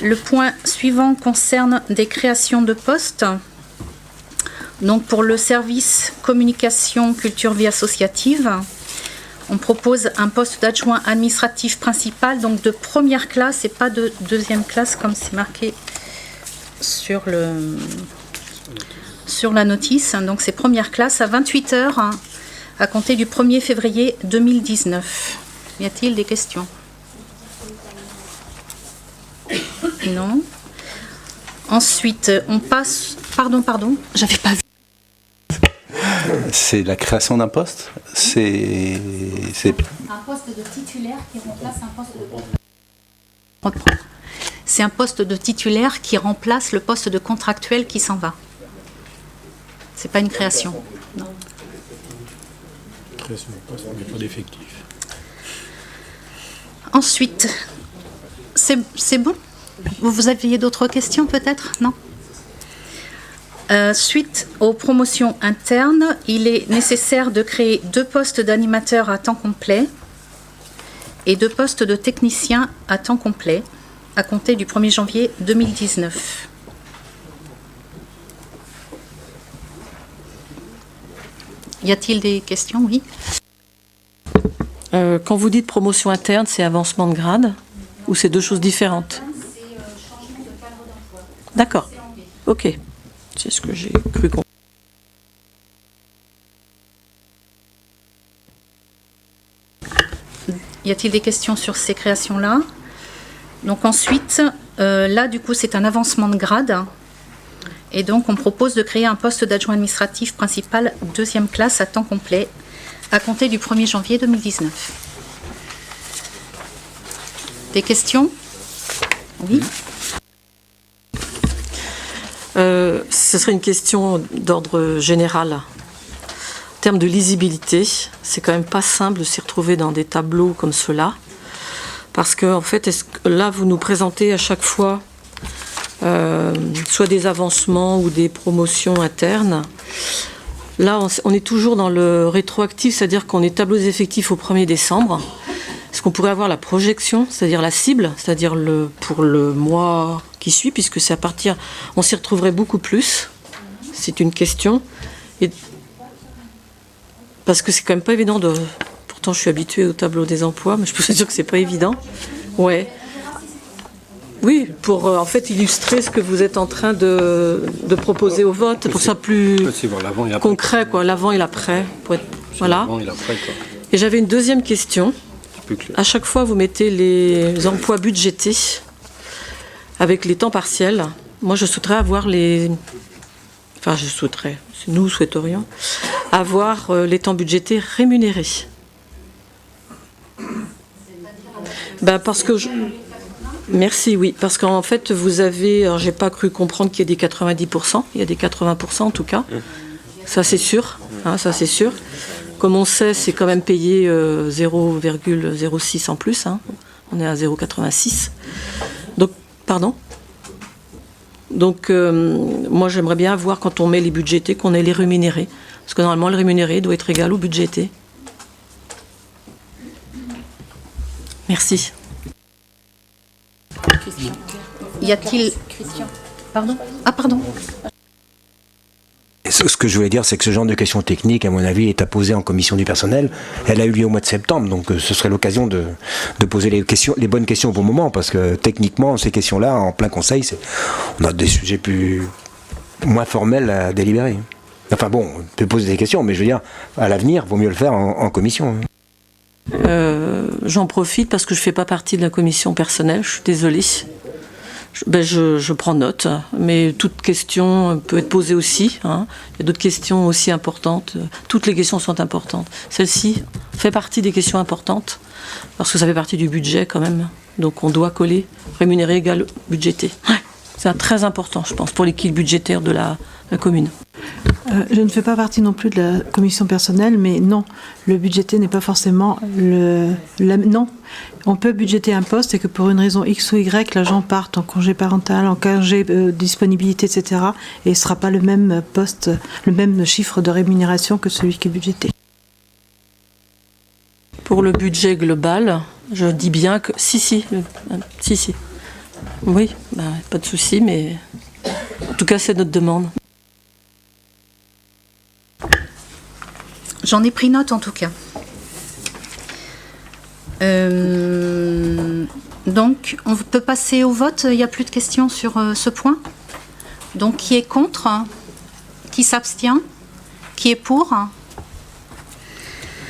Le point suivant concerne des créations de postes. Donc pour le service communication culture vie associative, on propose un poste d'adjoint administratif principal, donc de première classe et pas de deuxième classe comme c'est marqué sur la notice. Donc c'est première classe à 28 heures à compter du 1er février 2019. Y a-t-il des questions? Non. Ensuite, on passe... Pardon, j'avais pas vu. C'est la création d'un poste? C'est Un poste de titulaire qui remplace un poste de... C'est un poste de titulaire qui remplace le poste de contractuel qui s'en va. C'est pas une création. Non. Création de poste, mais pas d'effectif. Ensuite, c'est bon? Vous aviez d'autres questions peut-être? Non? Suite aux promotions internes, il est nécessaire de créer 2 postes d'animateurs à temps complet et 2 postes de techniciens à temps complet à compter du 1er janvier 2019. Y a-t-il des questions? Oui. Quand vous dites promotion interne, c'est avancement de grade ou c'est 2 choses différentes? C'est changement de cadre d'emploi. D'accord. Ok. C'est ce que j'ai cru comprendre. Y a-t-il des questions sur ces créations-là? Donc ensuite, là du coup c'est un avancement de grade. Et donc on propose de créer un poste d'adjoint administratif principal 2e classe à temps complet à compter du 1er janvier 2019. Des questions? Oui. Ce serait une question d'ordre général. En termes de lisibilité, c'est quand même pas simple de s'y retrouver dans des tableaux comme ceux-là. Parce que, en fait, là, vous nous présentez à chaque fois soit des avancements ou des promotions internes. Là, on est toujours dans le rétroactif, c'est-à-dire qu'on est tableau des effectifs au 1er décembre. Est-ce qu'on pourrait avoir la projection, c'est-à-dire la cible, c'est-à-dire pour le mois qui suit, puisque c'est à partir, on s'y retrouverait beaucoup plus. C'est une question. Et parce que c'est quand même pas évident de... Pourtant, je suis habituée au tableau des emplois, mais je peux vous dire que c'est pas évident. Ouais. Oui, pour en fait illustrer ce que vous êtes en train de proposer au vote, pour que ça soit plus concret, quoi, l'avant et l'après. Voilà. Et j'avais une deuxième question. À chaque fois, vous mettez les emplois budgétés avec les temps partiels. Moi, je souhaiterais avoir nous souhaiterions avoir les temps budgétés rémunérés. Parce que merci, oui. Parce qu'en fait, vous avez... Alors, j'ai pas cru comprendre qu'il y ait des 90%. Il y a des 80% en tout cas. Ça, c'est sûr. Ça, c'est sûr. Comme on sait, c'est quand même payé 0,06 en plus. On est à 0,86. Donc, pardon. Donc, moi, j'aimerais bien voir, quand on met les budgétés, qu'on ait les rémunérés. Parce que normalement, le rémunéré doit être égal au budgété. Merci. Y a-t-il... Pardon? Ah, pardon. Ce que je voulais dire, c'est que ce genre de questions techniques, à mon avis, est à poser en commission du personnel. Elle a eu lieu au mois de septembre, donc ce serait l'occasion de poser les bonnes questions au bon moment, parce que techniquement, ces questions-là, en plein conseil, on a des sujets moins formels à délibérer. Enfin bon, on peut poser des questions, mais je veux dire, à l'avenir, il vaut mieux le faire en commission. J'en profite parce que je ne fais pas partie de la commission personnelle, je suis désolée. Je prends note, mais toute question peut être posée aussi. Il y a d'autres questions aussi importantes. Toutes les questions sont importantes. Celle-ci fait partie des questions importantes, parce que ça fait partie du budget quand même. Donc on doit coller rémunéré égal budgété. Ouais, c'est très important, je pense, pour l'équilibre budgétaire de la commune. Je ne fais pas partie non plus de la commission personnelle, mais non, le budgété n'est pas forcément non. On peut budgéter un poste et que pour une raison X ou Y, l'agent parte en congé parental, en congé disponibilité, etc. Et ce ne sera pas le même poste, le même chiffre de rémunération que celui qui est budgété. Pour le budget global, je dis bien que... Si. Oui, pas de souci, mais en tout cas, c'est notre demande. J'en ai pris note en tout cas. Donc, on peut passer au vote. Il n'y a plus de questions sur ce point. Donc, qui est contre? Qui s'abstient? Qui est pour?